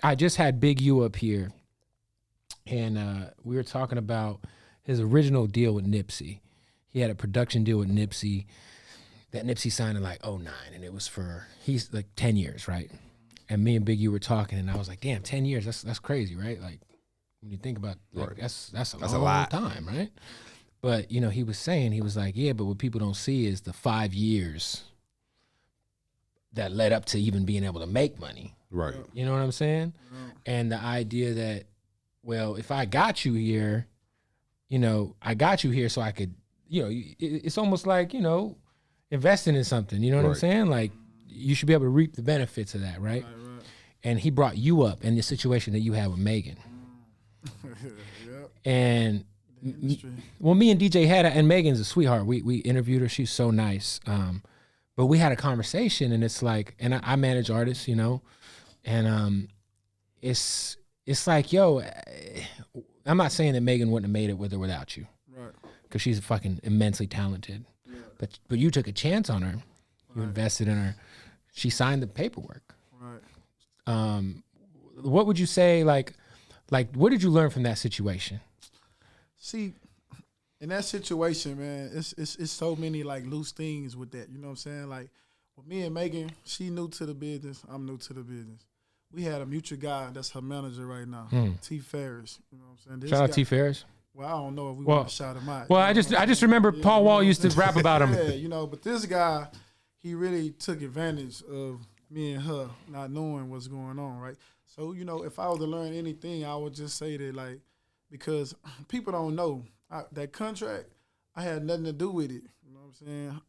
I just had Big U up here, and we were talking about his original deal with Nipsey. He had a production deal with Nipsey that Nipsey signed in like 09, and it was for, he's like 10 years, right? And me and Big U were talking, and I was like, damn, 10 years, that's crazy, right? Like, when you think about, like, that's a long time, right? But, you know, he was saying, he was like, yeah, but what people don't see is the 5 years that led up to even being able to make money. Right. You know what I'm saying? And the idea that, well, if I got you here, you know, I got you here so I could, you know, it's almost like, you know, investing in something. You know what I'm saying? Like, you should be able to reap the benefits of that, right? And he brought you up in the situation that you had with Megan. And well, me and DJ had and Megan's a sweetheart. We interviewed her. She's so nice. But we had a conversation, and it's like, and I manage artists, you know, and it's like, yo, I'm not saying that Megan wouldn't have made it with or without you, right? Because she's fucking immensely talented. Yeah. But you took a chance on her. You invested in her. She signed the paperwork. Right. What would you say, like, what did you learn from that situation? See, in that situation, man, it's so many like loose things with that. You know what I'm saying? Like, with me and Megan, she new to the business. I'm new to the business. We had a mutual guy that's her manager right now, T. Ferris. You know what I'm saying? This Shout out guy, T. Ferris. Well, I don't know if we want to shout him out. Well, I just remember Paul Wall used to rap about him. Yeah, you know, but this guy, he really took advantage of me and her not knowing what's going on, right? So, you know, if I was to learn anything, I would just say that, like, because people don't know, that contract, I had nothing to do with it. You know what I'm saying?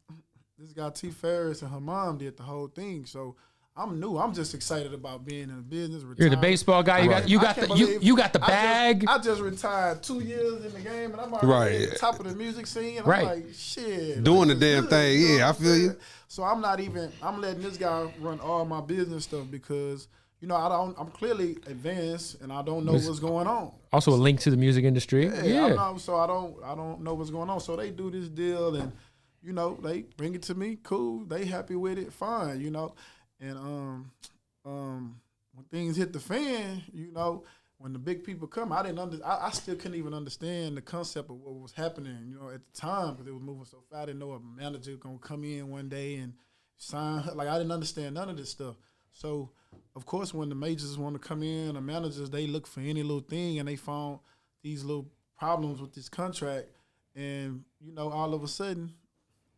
This guy T. Ferris and her mom did the whole thing. So I'm new. I'm just excited about being in the business. Retired. You're the baseball guy. You got the bag. I just retired 2 years in the game, and I'm already at the top of the music scene. And I'm like, shit, doing like, the damn thing. You know yeah, I feel you. So I'm letting this guy run all my business stuff because, you know, I'm clearly advanced and I don't know what's going on. Also a link to the music industry. Yeah. I don't know what's going on. So they do this deal and, you know, they bring it to me. Cool. They happy with it. Fine. You know, and when things hit the fan, you know, when the big people come, I still couldn't even understand the concept of what was happening, you know, at the time because it was moving so fast. I didn't know a manager gonna come in one day and sign. Like, I didn't understand none of this stuff. So, of course, when the majors want to come in, the managers, they look for any little thing, and they found these little problems with this contract. And, you know, all of a sudden,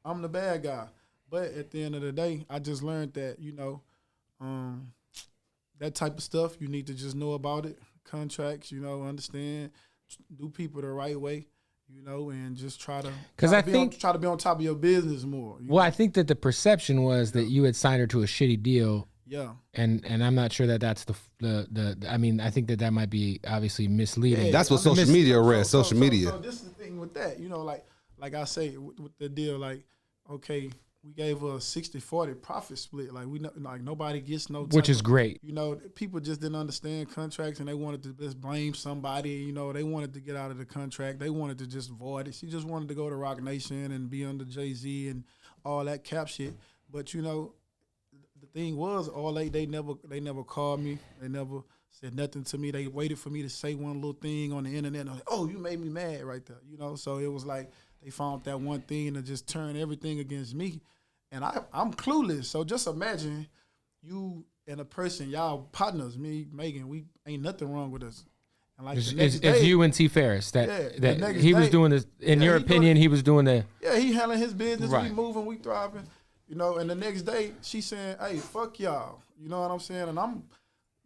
I'm the bad guy. But at the end of the day, I just learned that, you know, that type of stuff, you need to just know about it. Contracts, you know, understand, do people the right way, you know, and just try to be on top of your business more. Well, I think that the perception was that you had signed her to a shitty deal. Yeah. And I'm not sure that that's the I mean, I think that might be obviously misleading. Yeah, that's what social media read, social media. So this is the thing with that, you know, like I say with the deal, like, okay, we gave a 60-40 profit split. Like, nobody gets no. Which is great. You know, people just didn't understand contracts, and they wanted to just blame somebody. You know, they wanted to get out of the contract. They wanted to just void it. She just wanted to go to Roc Nation and be under Jay-Z and all that cap shit. But, you know, the thing was, they never called me. They never said nothing to me. They waited for me to say one little thing on the internet. And I'm like, oh, you made me mad right there. You know, so it was like they found that one thing to just turn everything against me. And I'm clueless. So just imagine you and a person, y'all partners, me, Megan, we ain't nothing wrong with us. And like it's you and T. Ferris that he was doing this. In your opinion, he was doing the. Yeah, he handling his business. Right. We moving, we thriving. You know, and the next day she saying, "Hey, fuck y'all." You know what I'm saying? And I'm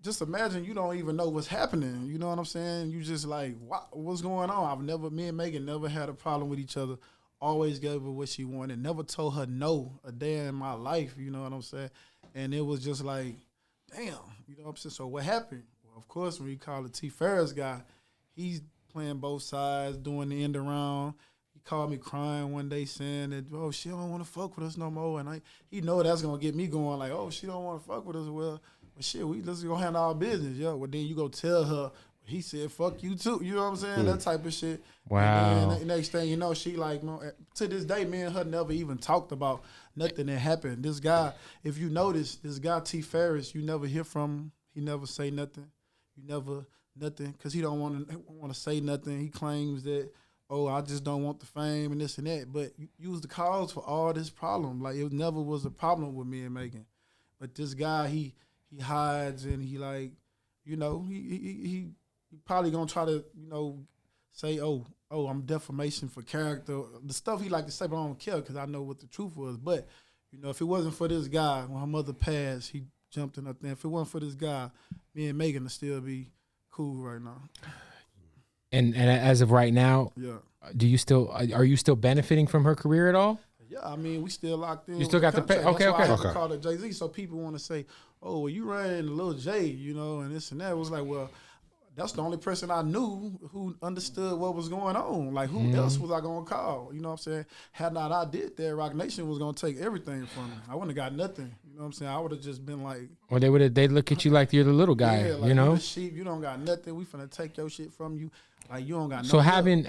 just imagine you don't even know what's happening. You know what I'm saying? You just like, what's going on? Me and Megan never had a problem with each other. Always gave her what she wanted. Never told her no a day in my life. You know what I'm saying? And it was just like, damn. You know what I'm saying? So what happened? Well, of course, when you call the T. Ferris guy, he's playing both sides, doing the end around. He called me crying one day saying that, oh, she don't want to fuck with us no more. And he know that's going to get me going like, oh, she don't want to fuck with us. Well, shit, let's go handle our business. Yeah. Well, then you go tell her, he said, fuck you too. You know what I'm saying? That type of shit. Wow. And the next thing you know, she like, to this day, me and her never even talked about nothing that happened. This guy, if you notice, this guy T. Ferris, you never hear from him. He never say nothing. You never nothing because he don't want to say nothing. He claims that, oh, I just don't want the fame and this and that. But you was the cause for all this problem. Like, it never was a problem with me and Megan. But this guy, he hides and he like, you know, he probably gonna try to, you know, say, oh, I'm defamation for character. The stuff he like to say, but I don't care because I know what the truth was. But, you know, if it wasn't for this guy, when her mother passed, he jumped in up there. If it wasn't for this guy, me and Megan would still be cool right now. And as of right now, yeah, are you still benefiting from her career at all? Yeah, I mean, we still locked in. You still got the pay? Okay, That's why okay. I call it Jay-Z, so people want to say, oh, well, you ran a Lil J, you know, and this and that. It was like, well, that's the only person I knew who understood what was going on. Like, who else was I going to call? You know what I'm saying? Had not I did that, Rock Nation was going to take everything from me. I wouldn't have got nothing. You know what I'm saying? I would have just been like... Or they'd look at you like you're the little guy, yeah, like, you know? You the sheep, you don't got nothing. We finna take your shit from you. Like, you don't got nothing. So having